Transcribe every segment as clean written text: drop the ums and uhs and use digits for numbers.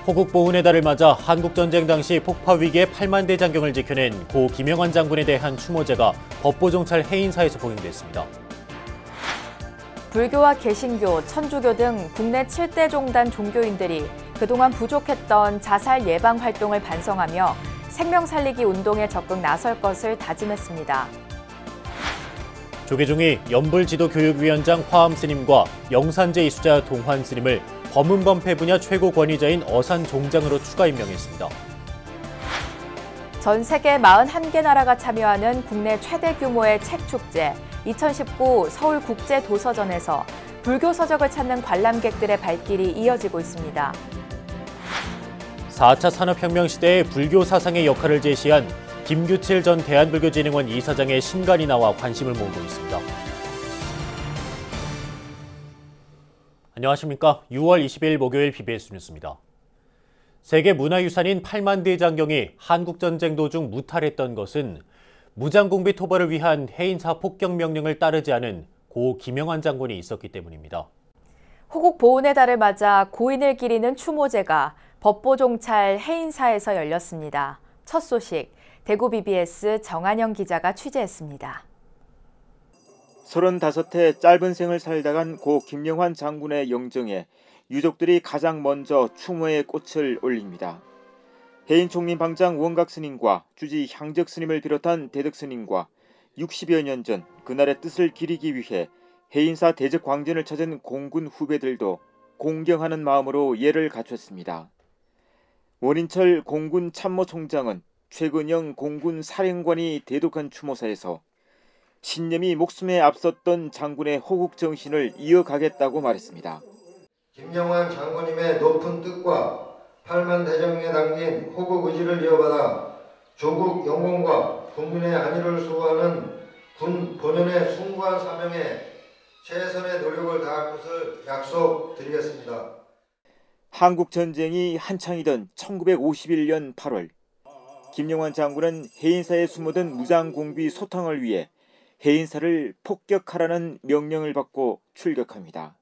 호국 보훈의 달을 맞아 한국전쟁 당시 폭파 위기에 8만 대 장경을 지켜낸 고 김영환 장군에 대한 추모제가 법보종찰 해인사에서 봉행됐습니다. 불교와 개신교, 천주교 등 국내 7대 종단 종교인들이 그동안 부족했던 자살 예방 활동을 반성하며 생명 살리기 운동에 적극 나설 것을 다짐했습니다. 조계종이 연불지도교육위원장 화엄 스님과 영산제 이수자 동환 스님을 법문범패 분야 최고 권위자인 어산 종장으로 추가 임명했습니다. 전 세계 41개 나라가 참여하는 국내 최대 규모의 책축제 2019 서울국제도서전에서 불교 서적을 찾는 관람객들의 발길이 이어지고 있습니다. 4차 산업혁명 시대의 불교 사상의 역할을 제시한 김규칠 전 대한불교진흥원 이사장의 신간이 나와 관심을 모으고 있습니다. 안녕하십니까. 6월 20일 목요일 BBS 뉴스입니다. 세계문화유산인 8만 대 장경이 한국전쟁 도중 무탈했던 것은 무장공비 토벌을 위한 해인사 폭격 명령을 따르지 않은 고 김영환 장군이 있었기 때문입니다. 호국 보훈의 달을 맞아 고인을 기리는 추모제가 법보종찰 해인사에서 열렸습니다. 첫 소식, 대구 BBS 정한영 기자가 취재했습니다. 35해 짧은 생을 살다 간 고 김영환 장군의 영정에 유족들이 가장 먼저 추모의 꽃을 올립니다. 해인 총림 방장 원각 스님과 주지 향적 스님을 비롯한 대덕 스님과 60여 년 전 그날의 뜻을 기리기 위해 해인사 대적 광전을 찾은 공군 후배들도 공경하는 마음으로 예를 갖췄습니다. 원인철 공군 참모총장은 최근영 공군 사령관이 대독한 추모사에서 신념이 목숨에 앞섰던 장군의 호국 정신을 이어가겠다고 말했습니다. 김영환 장군님의 높은 뜻과 8만 대장에 담긴 호국 의지를 이어받아 조국 영공과 국민의 안위를 수호하는 군 본연의 숭고한 사명에 최선의 노력을 다할 것을 약속드리겠습니다. 한국 전쟁이 한창이던 1951년 8월 김영환 장군은 해인사에 숨어든 무장공비 소탕을 위해 해인사를 폭격하라는 명령을 받고 출격합니다.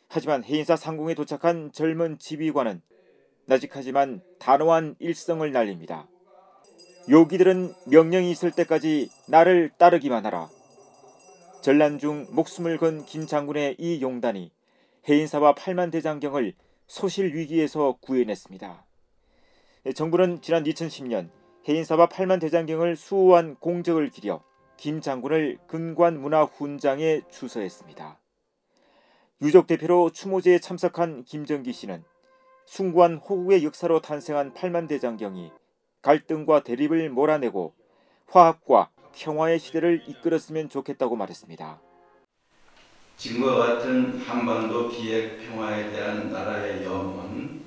하지만 해인사 상공에 도착한 젊은 지휘관은 나직하지만 단호한 일성을 날립니다. 요기들은 명령이 있을 때까지 나를 따르기만 하라. 전란 중 목숨을 건 김 장군의 이 용단이 해인사와 8만 대장경을 소실 위기에서 구해냈습니다. 정부는 지난 2010년 해인사와 8만 대장경을 수호한 공적을 기려 김 장군을 근관문화훈장에 추서했습니다. 유족 대표로 추모제에 참석한 김정기 씨는 숭고한 호국의 역사로 탄생한 8만 대장경이 갈등과 대립을 몰아내고 화합과 평화의 시대를 이끌었으면 좋겠다고 말했습니다. 지금과 같은 한반도 비핵 평화에 대한 나라의 염원,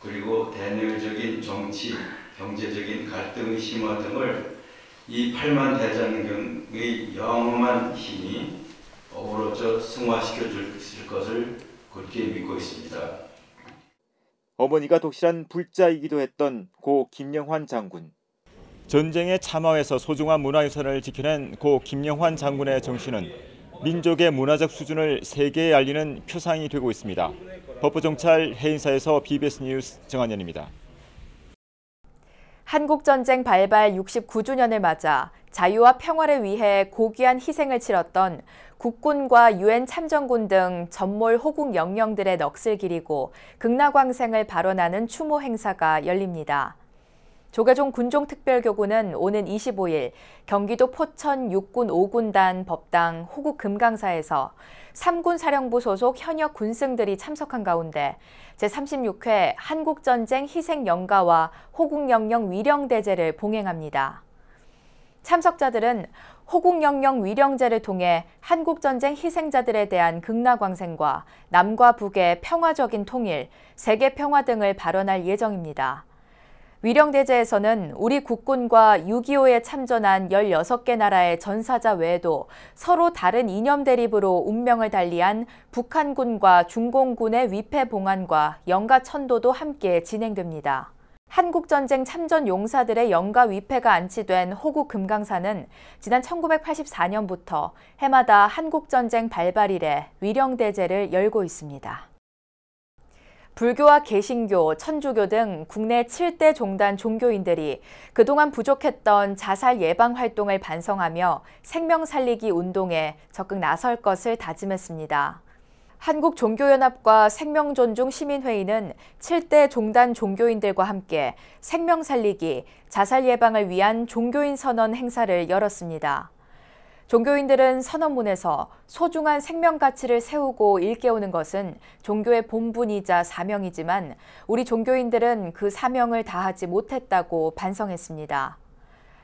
그리고 대내적인 정치, 경제적인 갈등의 심화 등을 이 8만 대장경의 영험한 힘이 어우러져 승화시켜 줄 것을 굳게 믿고 있습니다. 어머니가 독실한 불자이기도 했던 고 김영환 장군. 전쟁에 참화해서 소중한 문화유산을 지켜낸 고 김영환 장군의 정신은 민족의 문화적 수준을 세계에 알리는 표상이 되고 있습니다. 법보종찰 해인사에서 BBS 뉴스 정한현입니다. 한국전쟁 발발 69주년을 맞아 자유와 평화를 위해 고귀한 희생을 치렀던 국군과 유엔 참전군 등 전몰 호국 영령들의 넋을 기리고 극락왕생을 발언하는 추모 행사가 열립니다. 조계종 군종특별교구는 오는 25일 경기도 포천 육군 5군단 법당 호국 금강사에서 3군 사령부 소속 현역 군승들이 참석한 가운데 제36회 한국전쟁 희생영가와 호국영령 위령대제를 봉행합니다. 참석자들은 호국영령 위령제를 통해 한국전쟁 희생자들에 대한 극락왕생과 남과 북의 평화적인 통일, 세계평화 등을 발언할 예정입니다. 위령대제에서는 우리 국군과 6.25에 참전한 16개 나라의 전사자 외에도 서로 다른 이념 대립으로 운명을 달리한 북한군과 중공군의 위패 봉안과 영가 천도도 함께 진행됩니다. 한국전쟁 참전 용사들의 영가 위패가 안치된 호국 금강사는 지난 1984년부터 해마다 한국전쟁 발발 이래 위령대제를 열고 있습니다. 불교와 개신교, 천주교 등 국내 7대 종단 종교인들이 그동안 부족했던 자살 예방 활동을 반성하며 생명 살리기 운동에 적극 나설 것을 다짐했습니다. 한국종교연합과 생명존중 시민회의는 7대 종단 종교인들과 함께 생명 살리기, 자살 예방을 위한 종교인 선언 행사를 열었습니다. 종교인들은 선언문에서 소중한 생명 가치를 세우고 일깨우는 것은 종교의 본분이자 사명이지만 우리 종교인들은 그 사명을 다하지 못했다고 반성했습니다.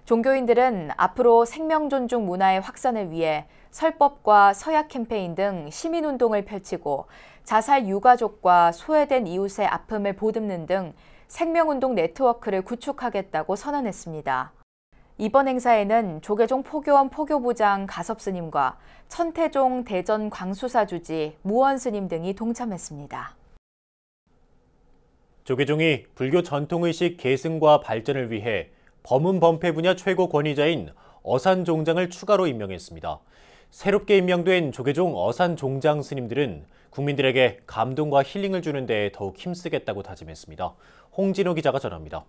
종교인들은 앞으로 생명 존중 문화의 확산을 위해 설법과 서약 캠페인 등 시민운동을 펼치고 자살 유가족과 소외된 이웃의 아픔을 보듬는 등 생명운동 네트워크를 구축하겠다고 선언했습니다. 이번 행사에는 조계종 포교원 포교부장 가섭스님과 천태종 대전 광수사 주지 무원스님 등이 동참했습니다. 조계종이 불교 전통의식 계승과 발전을 위해 범은범패 분야 최고 권위자인 어산종장을 추가로 임명했습니다. 새롭게 임명된 조계종 어산종장 스님들은 국민들에게 감동과 힐링을 주는 데 더욱 힘쓰겠다고 다짐했습니다. 홍진호 기자가 전합니다.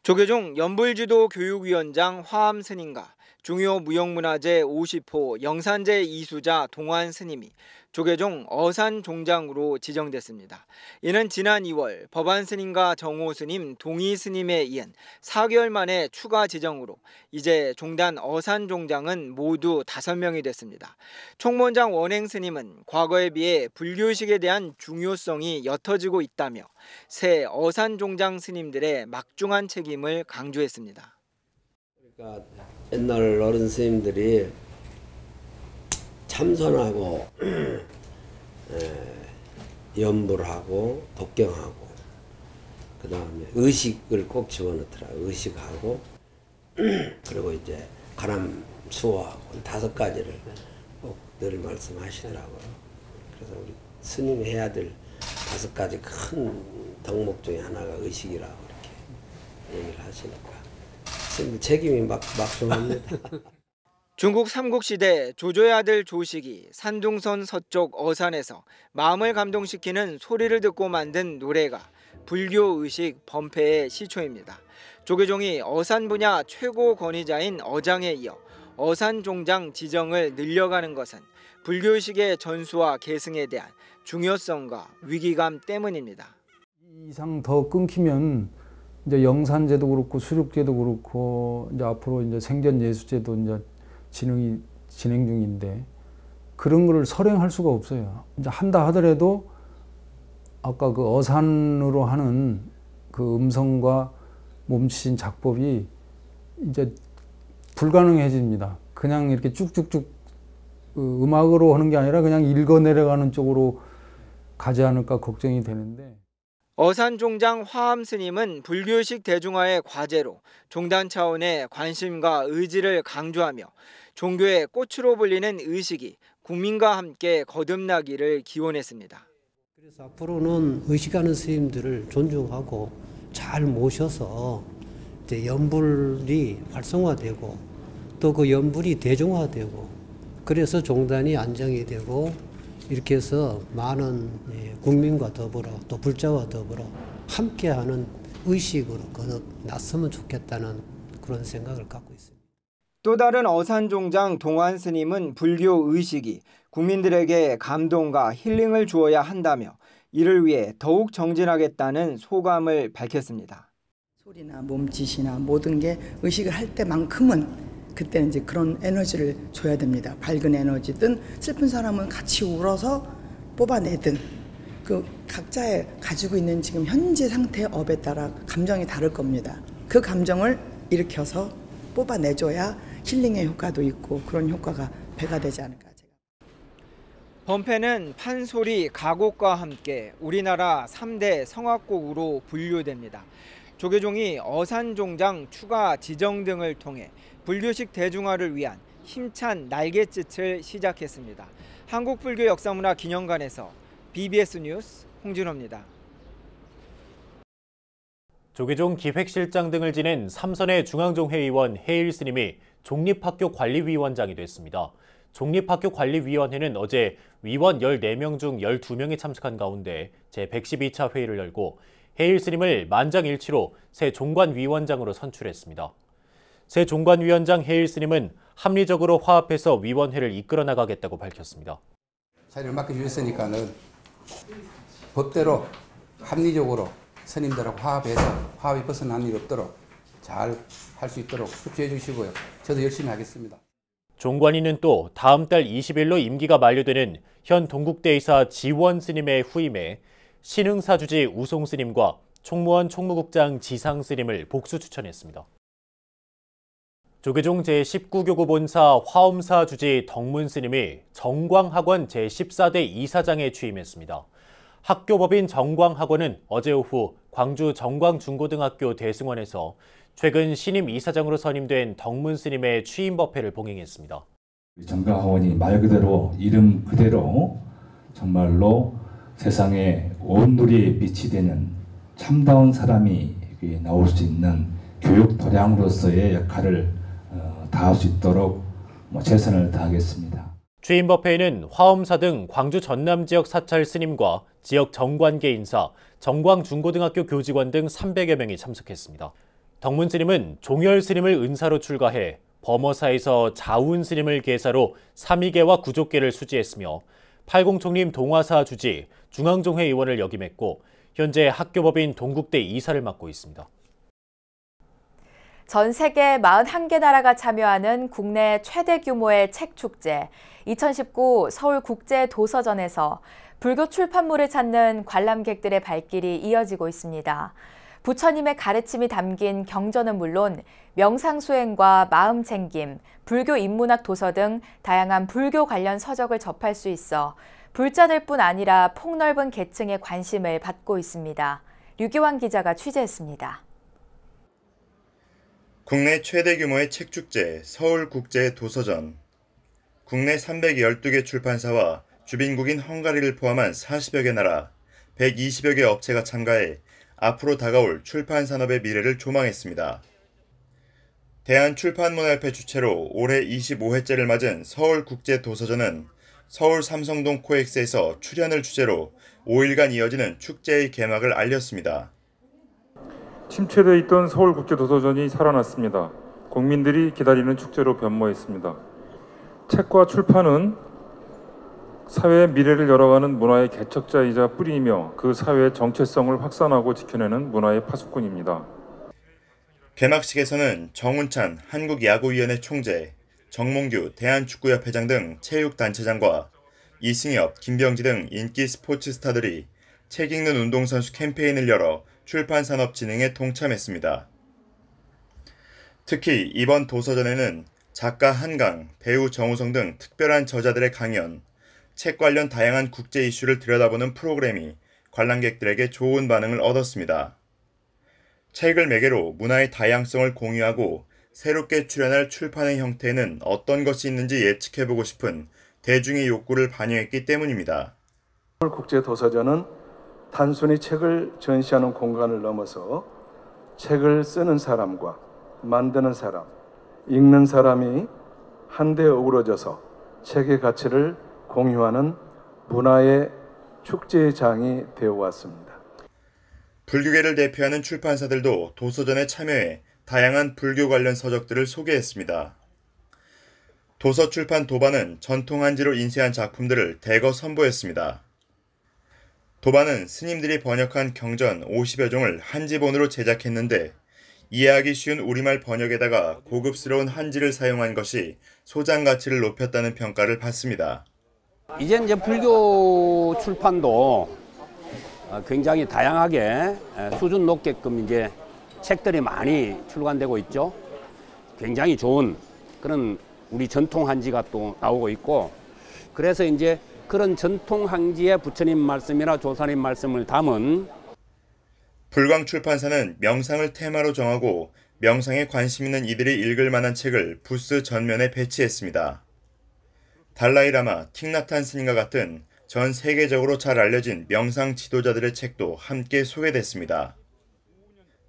조계종 연불지도 교육위원장 화암 스님과 중요 무형문화재 50호 영산제 이수자 동환 스님이 조계종 어산 종장으로 지정됐습니다. 이는 지난 2월 법안 스님과 정호 스님, 동희 스님에 이은 4개월 만에 추가 지정으로 이제 종단 어산 종장은 모두 5명이 됐습니다. 총무원장 원행 스님은 과거에 비해 불교의식에 대한 중요성이 옅어지고 있다며 새 어산 종장 스님들의 막중한 책임을 강조했습니다. 그러니까 옛날 어른 스님들이 참선하고 연불하고 독경하고 그 다음에 의식을 꼭 집어넣더라. 의식하고 그리고 이제 가람 수호하고 5가지를 꼭 늘 말씀하시더라고요. 그래서 우리 스님이 해야 될 5가지 큰 덕목 중에 하나가 의식이라고 이렇게 얘기를 하시니까 스님 책임이 막중합니다. 중국 삼국시대 조조의 아들 조식이 산둥선 서쪽 어산에서 마음을 감동시키는 소리를 듣고 만든 노래가 불교의식 범패의 시초입니다. 조계종이 어산 분야 최고 권위자인 어장에 이어 어산종장 지정을 늘려가는 것은 불교의식의 전수와 계승에 대한 중요성과 위기감 때문입니다. 이 이상 더 끊기면 이제 영산제도 그렇고 수륙제도 그렇고 이제 앞으로 이제 생전예수제도 이제 진행 중인데 그런 거를 설행할 수가 없어요. 이제 한다 하더라도 아까 그 어산으로 하는 그 음성과 몸치신 작법이 이제 불가능해집니다. 그냥 이렇게 쭉쭉쭉 음악으로 하는 게 아니라 그냥 읽어 내려가는 쪽으로 가지 않을까 걱정이 되는데. 어산종장 화암 스님은 불교의식 대중화의 과제로 종단 차원의 관심과 의지를 강조하며 종교의 꽃으로 불리는 의식이 국민과 함께 거듭나기를 기원했습니다. 그래서 앞으로는 의식하는 스님들을 존중하고 잘 모셔서 이제 연불이 활성화되고 또 그 연불이 대중화되고 그래서 종단이 안정이 되고 이렇게 해서 많은 국민과 더불어 또 불자와 더불어 함께하는 의식으로 거듭났으면 좋겠다는 그런 생각을 갖고 있습니다. 또 다른 어산종장 동환 스님은 불교 의식이 국민들에게 감동과 힐링을 주어야 한다며 이를 위해 더욱 정진하겠다는 소감을 밝혔습니다. 소리나 몸짓이나 모든 게 의식을 할 때만큼은 그때는 이제 그런 에너지를 줘야 됩니다. 밝은 에너지든 슬픈 사람은 같이 울어서 뽑아내든 그 각자의 가지고 있는 지금 현재 상태의 업에 따라 감정이 다를 겁니다. 그 감정을 일으켜서 뽑아내줘야 힐링의 효과도 있고 그런 효과가 배가 되지 않을까. 범패는 판소리, 가곡과 함께 우리나라 3대 성악곡으로 분류됩니다. 조계종이 어산종장 추가 지정 등을 통해 불교식 대중화를 위한 힘찬 날갯짓을 시작했습니다. 한국불교 역사문화 기념관에서 BBS 뉴스 홍진호입니다. 조계종 기획실장 등을 지낸 삼선의 중앙종회의원 해일 스님이 종립학교 관리위원장이 됐습니다. 종립학교관리위원회는 어제 위원 14명 중 12명이 참석한 가운데 제112차 회의를 열고 해일 스님을 만장일치로 새 종관위원장으로 선출했습니다. 새 종관위원장 해일 스님은 합리적으로 화합해서 위원회를 이끌어 나가겠다고 밝혔습니다. 자리를 맡겨주셨으니까는 법대로 합리적으로 스님들하고 화합해서 화합이 벗어난 일 없도록 잘 할 수 있도록 협조해 주시고요. 저도 열심히 하겠습니다. 종관위는 또 다음 달 20일로 임기가 만료되는 현 동국대의사 지원 스님의 후임에 신흥사 주지 우송 스님과 총무원 총무국장 지상 스님을 복수 추천했습니다. 조계종 제19교구 본사 화엄사 주지 덕문 스님이 정광학원 제14대 이사장에 취임했습니다. 학교법인 정광학원은 어제 오후 광주 정광중고등학교 대승원에서 최근 신임 이사장으로 선임된 덕문 스님의 취임 법회를 봉행했습니다. 정광학원이 말 그대로 이름 그대로 정말로 세상에 온누리의 빛이 되는 참다운 사람이 나올 수 있는 교육 도량으로서의 역할을 다할 수 있도록 최선을 다하겠습니다. 취임 법회에는 화엄사 등 광주 전남 지역 사찰 스님과 지역 정관계 인사, 정광중고등학교 교직원 등 300여 명이 참석했습니다. 덕문 스님은 종열 스님을 은사로 출가해 범어사에서 자운 스님을 계사로 삼위계와 구족계를 수지했으며 팔공총림 동화사 주지 중앙종회 의원을 역임했고 현재 학교법인 동국대 이사를 맡고 있습니다. 전 세계 41개 나라가 참여하는 국내 최대 규모의 책축제 2019 서울국제도서전에서 불교 출판물을 찾는 관람객들의 발길이 이어지고 있습니다. 부처님의 가르침이 담긴 경전은 물론 명상수행과 마음챙김, 불교 인문학 도서 등 다양한 불교 관련 서적을 접할 수 있어 불자들뿐 아니라 폭넓은 계층의 관심을 받고 있습니다. 류기환 기자가 취재했습니다. 국내 최대 규모의 책축제 서울국제도서전. 국내 312개 출판사와 주빈국인 헝가리를 포함한 40여 개 나라, 120여 개 업체가 참가해 앞으로 다가올 출판 산업의 미래를 조망했습니다. 대한출판문화협회 주최로 올해 25회째를 맞은 서울국제도서전은 서울 삼성동 코엑스에서 출연을 주제로 5일간 이어지는 축제의 개막을 알렸습니다. 침체되어 있던 서울국제도서전이 살아났습니다. 국민들이 기다리는 축제로 변모했습니다. 책과 출판은 사회의 미래를 열어가는 문화의 개척자이자 뿌리이며 그 사회의 정체성을 확산하고 지켜내는 문화의 파수꾼입니다. 개막식에서는 정운찬 한국야구위원회 총재, 정몽규 대한축구협회장 등 체육단체장과 이승엽, 김병지 등 인기 스포츠 스타들이 책 읽는 운동선수 캠페인을 열어 출판산업 진흥에 동참했습니다. 특히 이번 도서전에는 작가 한강, 배우 정우성 등 특별한 저자들의 강연, 책 관련 다양한 국제 이슈를 들여다보는 프로그램이 관람객들에게 좋은 반응을 얻었습니다. 책을 매개로 문화의 다양성을 공유하고 새롭게 출현할 출판의 형태에는 어떤 것이 있는지 예측해보고 싶은 대중의 욕구를 반영했기 때문입니다. 서울국제도서전은 단순히 책을 전시하는 공간을 넘어서 책을 쓰는 사람과 만드는 사람, 읽는 사람이 한데 어우러져서 책의 가치를 공유하는 문화의 축제의 장이 되어왔습니다. 불교계를 대표하는 출판사들도 도서전에 참여해 다양한 불교 관련 서적들을 소개했습니다. 도서출판 도반은 전통 한지로 인쇄한 작품들을 대거 선보였습니다. 도반은 스님들이 번역한 경전 50여 종을 한지본으로 제작했는데 이해하기 쉬운 우리말 번역에다가 고급스러운 한지를 사용한 것이 소장 가치를 높였다는 평가를 받습니다. 이제 불교 출판도 굉장히 다양하게 수준 높게끔 이제 책들이 많이 출간되고 있죠. 굉장히 좋은 그런 우리 전통 한지가 또 나오고 있고, 그래서 이제 그런 전통 한지의 부처님 말씀이나 조사님 말씀을 담은 불광출판사는 명상을 테마로 정하고 명상에 관심 있는 이들이 읽을 만한 책을 부스 전면에 배치했습니다. 달라이라마, 틱나탄 스님과 같은 전 세계적으로 잘 알려진 명상 지도자들의 책도 함께 소개됐습니다.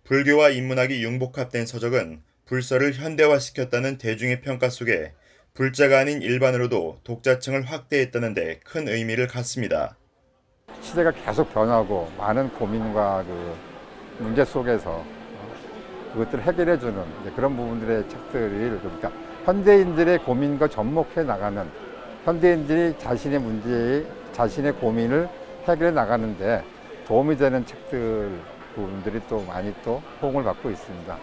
불교와 인문학이 융복합된 서적은 불서를 현대화시켰다는 대중의 평가 속에 불자가 아닌 일반으로도 독자층을 확대했다는 데 큰 의미를 갖습니다. 시대가 계속 변하고 많은 고민과 문제 속에서 그것들을 해결해주는 그런 부분들의 책들을, 그러니까 현대인들의 고민과 접목해 나가는, 현대인들이 자신의 문제에 자신의 고민을 해결해 나가는데 도움이 되는 책들 부분들이 또 많이 또 호응을 받고 있습니다.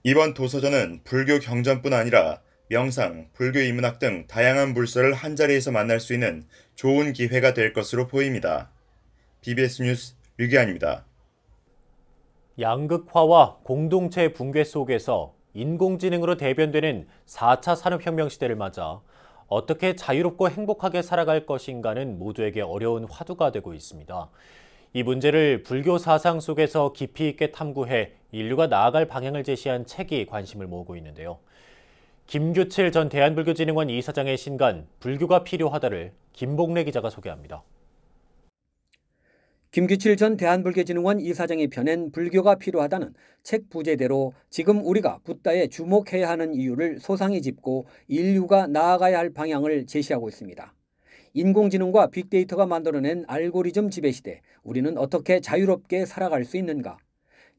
이번 도서전은 불교 경전뿐 아니라 명상, 불교 인문학 등 다양한 물서를 한자리에서 만날 수 있는 좋은 기회가 될 것으로 보입니다. BBS 뉴스 류기환입니다. 양극화와 공동체 붕괴 속에서 인공지능으로 대변되는 4차 산업혁명 시대를 맞아 어떻게 자유롭고 행복하게 살아갈 것인가는 모두에게 어려운 화두가 되고 있습니다. 이 문제를 불교 사상 속에서 깊이 있게 탐구해 인류가 나아갈 방향을 제시한 책이 관심을 모으고 있는데요. 김규칠 전 대한불교진흥원 이사장의 신간 불교가 필요하다를 김봉래 기자가 소개합니다. 김규칠 전 대한불교진흥원 이사장이 펴낸 불교가 필요하다는 책 부제대로 지금 우리가 붓다에 주목해야 하는 이유를 소상히 짚고 인류가 나아가야 할 방향을 제시하고 있습니다. 인공지능과 빅데이터가 만들어낸 알고리즘 지배시대, 우리는 어떻게 자유롭게 살아갈 수 있는가?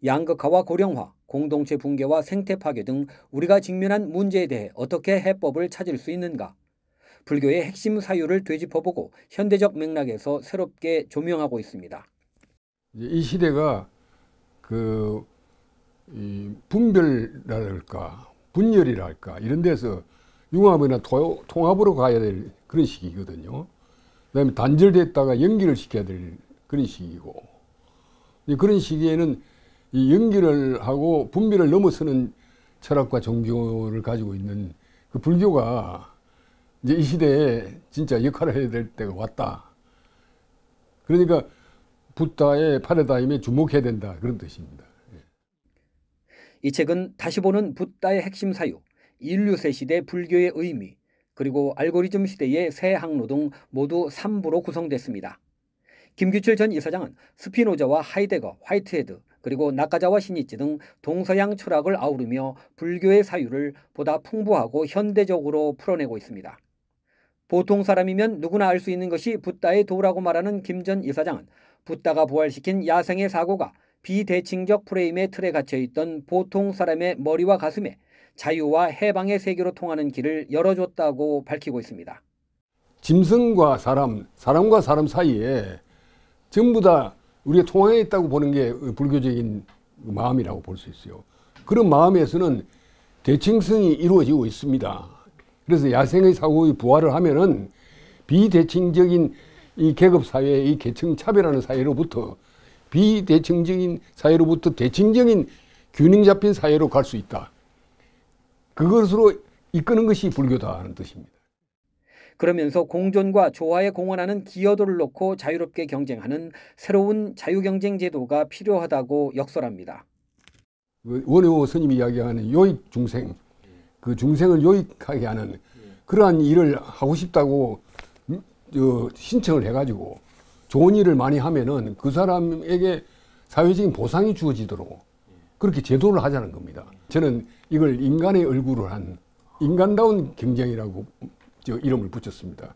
양극화와 고령화, 공동체 붕괴와 생태 파괴 등 우리가 직면한 문제에 대해 어떻게 해법을 찾을 수 있는가? 불교의 핵심 사유를 되짚어보고 현대적 맥락에서 새롭게 조명하고 있습니다. 이 시대가 분별이랄까, 분열이랄까 이런 데서 융합이나 통합으로 가야 될 그런 시기거든요. 그다음에 단절됐다가 연기를 시켜야 될 그런 시기고, 그런 시기에는 이 연기를 하고 분별을 넘어서는 철학과 종교를 가지고 있는 그 불교가 이제 이 시대에 진짜 역할을 해야 될 때가 왔다. 그러니까 붓다의 파라다임에 주목해야 된다, 그런 뜻입니다. 이 책은 다시 보는 붓다의 핵심 사유, 인류 새 시대 불교의 의미, 그리고 알고리즘 시대의 새 항로 등 모두 3부로 구성됐습니다. 김규칠 전 이사장은 스피노자와 하이데거, 화이트헤드, 그리고 나카자와 신이치 등 동서양 철학을 아우르며 불교의 사유를 보다 풍부하고 현대적으로 풀어내고 있습니다. 보통 사람이면 누구나 알 수 있는 것이 붓다의 도라고 말하는 김 전 이사장은 붓다가 부활시킨 야생의 사고가 비대칭적 프레임의 틀에 갇혀있던 보통 사람의 머리와 가슴에 자유와 해방의 세계로 통하는 길을 열어줬다고 밝히고 있습니다. 짐승과 사람과 사람 사이에 전부 다 우리가 통하에 있다고 보는 게 불교적인 마음이라고 볼 수 있어요. 그런 마음에서는 대칭성이 이루어지고 있습니다. 그래서 야생의 사고의 부활을 하면은 비대칭적인 이 계급사회, 이 계층차별하는 사회로부터 비대칭적인 사회로부터 대칭적인 균형 잡힌 사회로 갈 수 있다. 그것으로 이끄는 것이 불교다는 뜻입니다. 그러면서 공존과 조화에 공헌하는 기여도를 놓고 자유롭게 경쟁하는 새로운 자유경쟁 제도가 필요하다고 역설합니다. 원효 스님이 이야기하는 요익 중생, 그 중생을 요익하게 하는 그러한 일을 하고 싶다고 신청을 해가지고 좋은 일을 많이 하면은 그 사람에게 사회적인 보상이 주어지도록 그렇게 제도를 하자는 겁니다. 저는 이걸 인간의 얼굴을 한 인간다운 경쟁이라고 이름을 붙였습니다.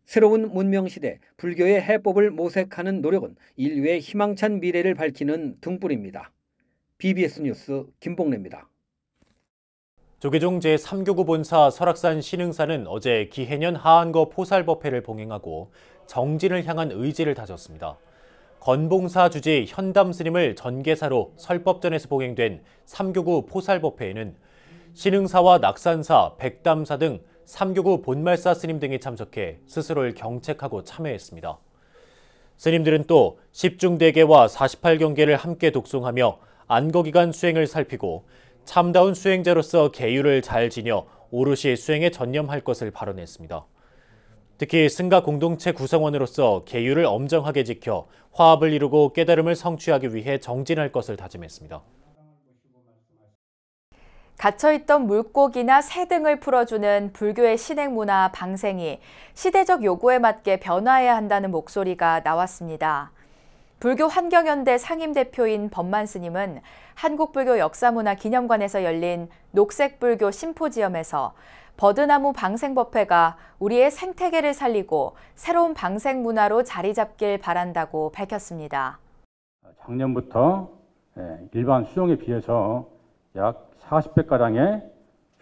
새로운 문명시대, 불교의 해법을 모색하는 노력은 인류의 희망찬 미래를 밝히는 등불입니다. BBS 뉴스 김봉래입니다. 조계종 제3교구 본사 설악산 신흥사는 어제 기해년 하안거 포살법회를 봉행하고 정진을 향한 의지를 다졌습니다. 건봉사 주지 현담 스님을 전계사로 설법전에서 봉행된 3교구 포살법회에는 신흥사와 낙산사, 백담사 등 3교구 본말사 스님 등이 참석해 스스로를 경책하고 참회했습니다. 스님들은 또 10중대계와 48경계를 함께 독송하며 안거기간 수행을 살피고 참다운 수행자로서 계율을 잘 지녀 오롯이 수행에 전념할 것을 발언했습니다. 특히 승가 공동체 구성원으로서 계율을 엄정하게 지켜 화합을 이루고 깨달음을 성취하기 위해 정진할 것을 다짐했습니다. 갇혀있던 물고기나 새 등을 풀어주는 불교의 신행문화 방생이 시대적 요구에 맞게 변화해야 한다는 목소리가 나왔습니다. 불교환경연대 상임대표인 법만 스님은 한국불교역사문화기념관에서 열린 녹색불교 심포지엄에서 버드나무 방생법회가 우리의 생태계를 살리고 새로운 방생문화로 자리 잡길 바란다고 밝혔습니다. 작년부터 일반 수종에 비해서 약 40배가량의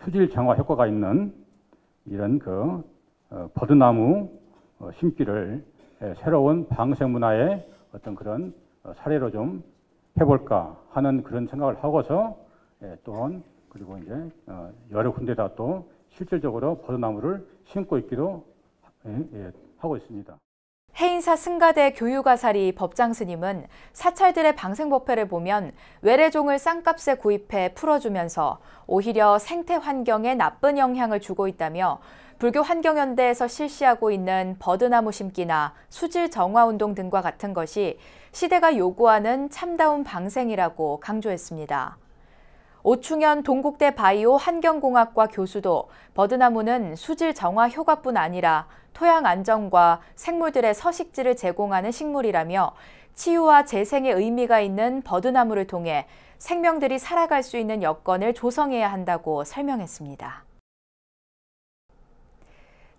수질 정화 효과가 있는 이런 버드나무 심기를 새로운 방생문화의 어떤 그런 사례로 좀 해볼까 하는 그런 생각을 하고서 또한 그리고 이제 여러 군데다 또 실질적으로 버드나무를 심고 있기도 하고 있습니다. 해인사 승가대 교유가사리 법장 스님은 사찰들의 방생법회를 보면 외래종을 싼값에 구입해 풀어주면서 오히려 생태 환경에 나쁜 영향을 주고 있다며 불교환경연대에서 실시하고 있는 버드나무 심기나 수질 정화 운동 등과 같은 것이 시대가 요구하는 참다운 방생이라고 강조했습니다. 오충현 동국대 바이오 환경공학과 교수도 버드나무는 수질 정화 효과뿐 아니라 토양 안정과 생물들의 서식지를 제공하는 식물이라며 치유와 재생의 의미가 있는 버드나무를 통해 생명들이 살아갈 수 있는 여건을 조성해야 한다고 설명했습니다.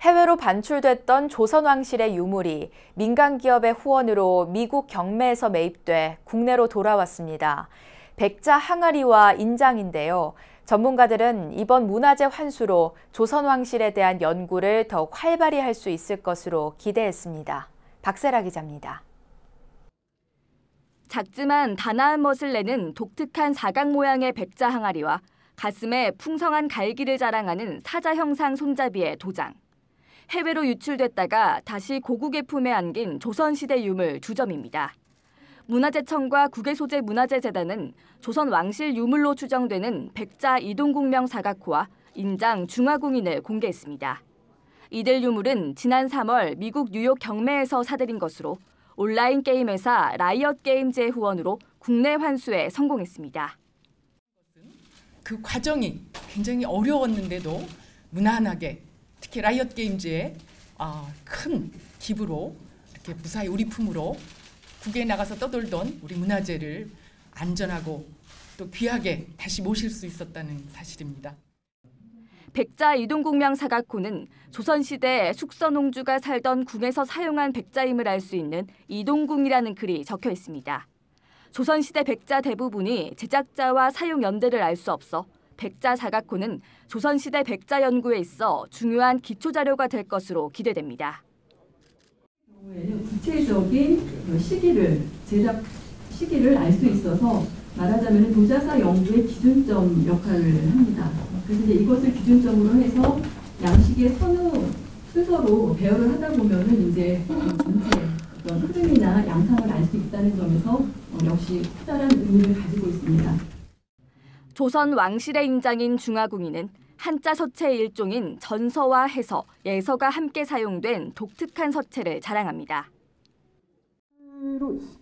해외로 반출됐던 조선왕실의 유물이 민간기업의 후원으로 미국 경매에서 매입돼 국내로 돌아왔습니다. 백자 항아리와 인장인데요. 전문가들은 이번 문화재 환수로 조선왕실에 대한 연구를 더욱 활발히 할 수 있을 것으로 기대했습니다. 박세라 기자입니다. 작지만 단아한 멋을 내는 독특한 사각 모양의 백자 항아리와 가슴에 풍성한 갈기를 자랑하는 사자 형상 손잡이의 도장. 해외로 유출됐다가 다시 고국의 품에 안긴 조선시대 유물 2점입니다. 문화재청과 국외소재문화재재단은 조선 왕실 유물로 추정되는 백자 이동궁명 사각호와 인장 중화궁인을 공개했습니다. 이들 유물은 지난 3월 미국 뉴욕 경매에서 사들인 것으로 온라인 게임 회사 라이엇 게임즈의 후원으로 국내 환수에 성공했습니다. 그 과정이 굉장히 어려웠는데도 무난하게 특히 라이엇 게임즈의 큰 기부로 이렇게 무사히 우리 품으로 국외에 나가서 떠돌던 우리 문화재를 안전하고 또 귀하게 다시 모실 수 있었다는 사실입니다. 백자 이동궁명 사각호는 조선시대 숙선홍주가 살던 궁에서 사용한 백자임을 알 수 있는 이동궁이라는 글이 적혀 있습니다. 조선시대 백자 대부분이 제작자와 사용 연대를 알 수 없어 백자 사각호는 조선시대 백자 연구에 있어 중요한 기초자료가 될 것으로 기대됩니다. 구체적인 제작 시기를 알 수 있어서 말하자면 도자사 연구의 기준점 역할을 합니다. 그래서 이제 이것을 기준점으로 해서 양식의 선후 순서로 배열을 하다 보면은 이제 전체 어떤 흐름이나 양상을 알 수 있다는 점에서 역시 커다란 의미를 가지고 있습니다. 조선 왕실의 인장인 중화궁인은 한자 서체의 일종인 전서와 해서, 예서가 함께 사용된 독특한 서체를 자랑합니다.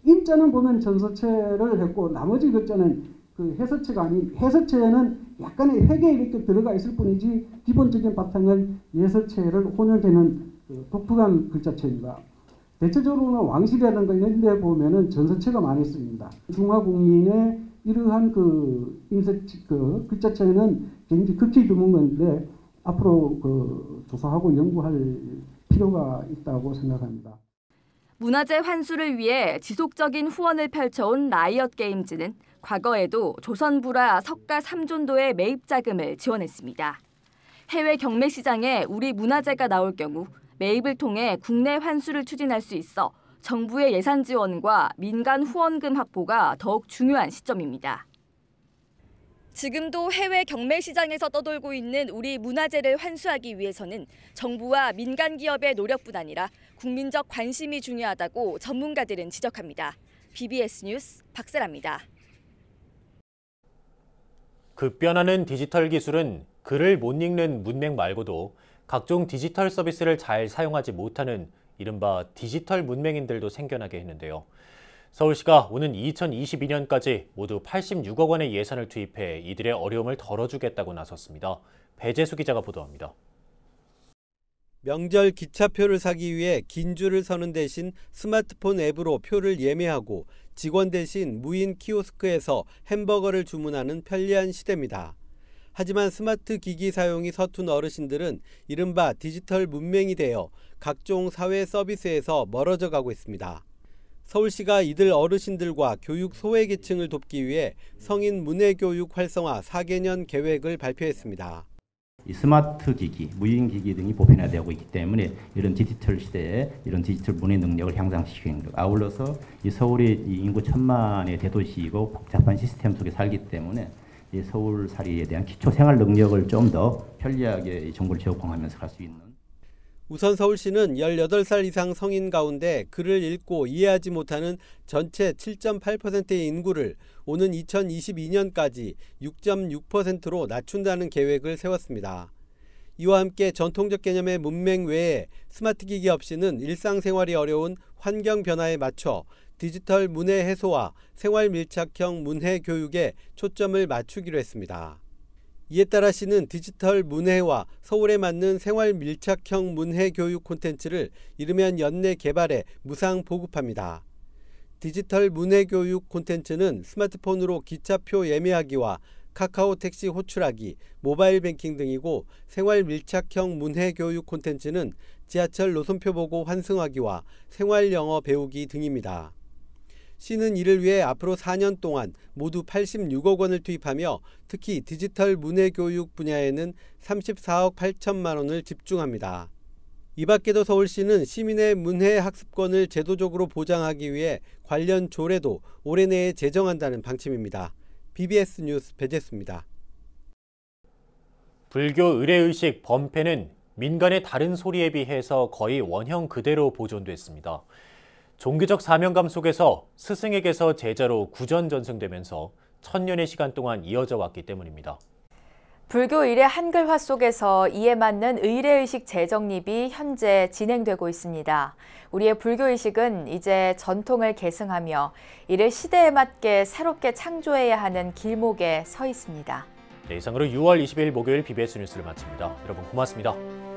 인자는 보면 전서체를 했고 나머지 글자는 그 해서체가 아닌, 해서체에는 약간의 획에 이렇게 들어가 있을 뿐이지 기본적인 바탕을 예서체를 혼용되는 독특한 글자체입니다. 대체적으로는 왕실이라든가 이런 데 보면은 전서체가 많이 쓰입니다. 중화궁인의 이러한 글자체는 굉장히 극히 드문 건데 앞으로 조사하고 연구할 필요가 있다고 생각합니다. 문화재 환수를 위해 지속적인 후원을 펼쳐온 라이엇 게임즈는 과거에도 조선부라 석가 3존도의 매입 자금을 지원했습니다. 해외 경매 시장에 우리 문화재가 나올 경우 매입을 통해 국내 환수를 추진할 수 있어 정부의 예산 지원과 민간 후원금 확보가 더욱 중요한 시점입니다. 지금도 해외 경매 시장에서 떠돌고 있는 우리 문화재를 환수하기 위해서는 정부와 민간 기업의 노력뿐 아니라 국민적 관심이 중요하다고 전문가들은 지적합니다. BBS 뉴스 박세라입니다. 급변하는 디지털 기술은 글을 못 읽는 문맹 말고도 각종 디지털 서비스를 잘 사용하지 못하는 이른바 디지털 문맹인들도 생겨나게 했는데요. 서울시가 오는 2022년까지 모두 86억 원의 예산을 투입해 이들의 어려움을 덜어주겠다고 나섰습니다. 배재수 기자가 보도합니다. 명절 기차표를 사기 위해 긴 줄을 서는 대신 스마트폰 앱으로 표를 예매하고 직원 대신 무인 키오스크에서 햄버거를 주문하는 편리한 시대입니다. 하지만 스마트 기기 사용이 서툰 어르신들은 이른바 디지털 문맹이 되어 각종 사회 서비스에서 멀어져 가고 있습니다. 서울시가 이들 어르신들과 교육 소외계층을 돕기 위해 성인 문해교육 활성화 4개년 계획을 발표했습니다. 이 스마트 기기, 무인 기기 등이 보편화되고 있기 때문에 이런 디지털 시대에 이런 디지털 문해 능력을 향상시키는 것. 아울러서 이 서울이 이 인구 1000만의 대도시이고 복잡한 시스템 속에 살기 때문에 이 서울살이에 대한 기초 생활 능력을 좀 더 편리하게 정보를 제공하면서 갈 수 있는. 우선 서울시는 18살 이상 성인 가운데 글을 읽고 이해하지 못하는 전체 7.8%의 인구를 오는 2022년까지 6.6%로 낮춘다는 계획을 세웠습니다. 이와 함께 전통적 개념의 문맹 외에 스마트 기기 없이는 일상생활이 어려운 환경 변화에 맞춰 디지털 문해 해소와 생활 밀착형 문해 교육에 초점을 맞추기로 했습니다. 이에 따라 시는 디지털 문해와 서울에 맞는 생활 밀착형 문해 교육 콘텐츠를 이르면 연내 개발해 무상 보급합니다. 디지털 문해 교육 콘텐츠는 스마트폰으로 기차표 예매하기와 카카오 택시 호출하기, 모바일 뱅킹 등이고 생활 밀착형 문해 교육 콘텐츠는 지하철 노선표 보고 환승하기와 생활 영어 배우기 등입니다. 시는 이를 위해 앞으로 4년 동안 모두 86억 원을 투입하며 특히 디지털 문해 교육 분야에는 34억 8천만 원을 집중합니다. 이 밖에도 서울시는 시민의 문해 학습권을 제도적으로 보장하기 위해 관련 조례도 올해 내에 제정한다는 방침입니다. BBS 뉴스 배재수입니다. 불교 의례의식 범패는 민간의 다른 소리에 비해서 거의 원형 그대로 보존됐습니다. 종교적 사명감 속에서 스승에게서 제자로 구전전승되면서 천년의 시간 동안 이어져 왔기 때문입니다. 불교 의례 한글화 속에서 이에 맞는 의례의식 재정립이 현재 진행되고 있습니다. 우리의 불교의식은 이제 전통을 계승하며 이를 시대에 맞게 새롭게 창조해야 하는 길목에 서 있습니다. 네, 이상으로 6월 20일 목요일 BBS 뉴스를 마칩니다. 여러분 고맙습니다.